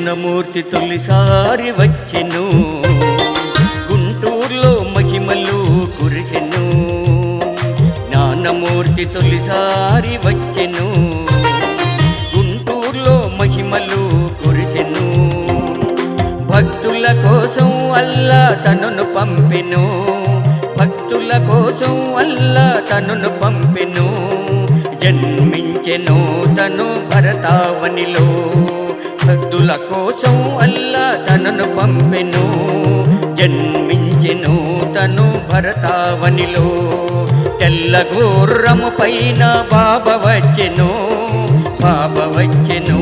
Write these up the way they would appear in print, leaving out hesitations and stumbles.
జ్ఞానమూర్తి తొలిసారి వచ్చెను, గుంటూరులో మహిమలు కురిసెను. జ్ఞానమూర్తి తొలిసారి వచ్చెను, గుంటూరులో మహిమలు కురిసెను. భక్తుల కోసం అల్లా తనను పంపెను, భక్తుల కోసం అల్లా తనను పంపెను. జన్మించెను తను భరతావనిలో, భక్తుల కోసం అల్లా తనను పంపెను. జన్మించెను తను భరతావనిలో. తెల్ల గుర్రము పైన బాబా వచ్చెను, బాబా వచ్చెను.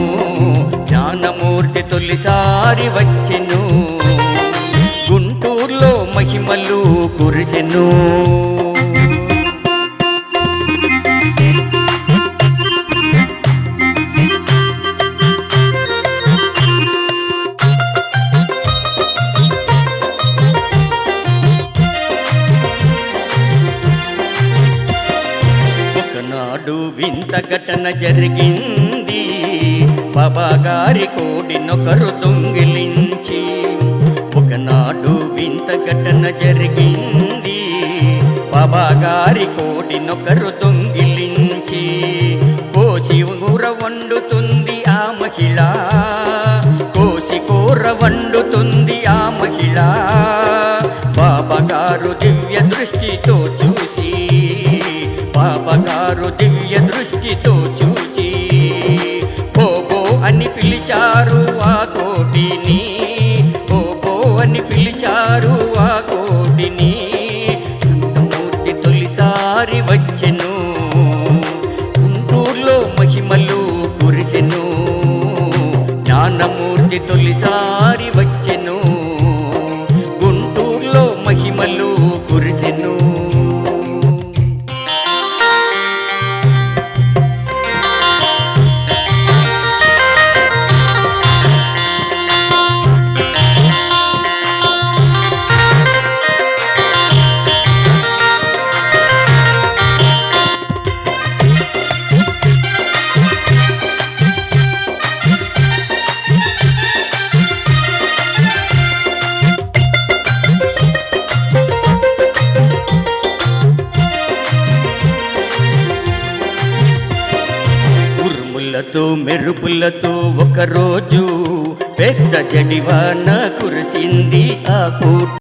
జ్ఞానమూర్తి తొలిసారి వచ్చెను, గుంటూరులో మహిమలు కురిసెను. ఒకనాడు వింత ఘటన జరిగింది, బాబా గారి కోడినొకరు దొంగిలించి. ఒకనాడు వింత ఘటన జరిగింది, బాబా గారి కోడినొకరు దొంగిలించి. కోసి కూర వండుతుంది ఆ మహిళ, కోసి కూర వండుతుంది ఆ మహిళ. బాబా గారు దివ్య దృష్టితో చూసి, బాబా గారు దివ్య దృష్టితో చూచి, బోబో అని పిలిచారు ఆ కోడిని, బోబో అని పిలిచారు ఆ కోడిని. జ్ఞానమూర్తి తొలిసారి వచ్చెను, గుంటూరులో మహిమలు కురిసెను. జ్ఞానమూర్తి తొలిసారి వచ్చెను, గుంటూరులో మహిమలు కురిసెను. ఉరుములతో మెరుపులతో ఒకరోజు పెద్ద జడివాన కురిసింది ఆ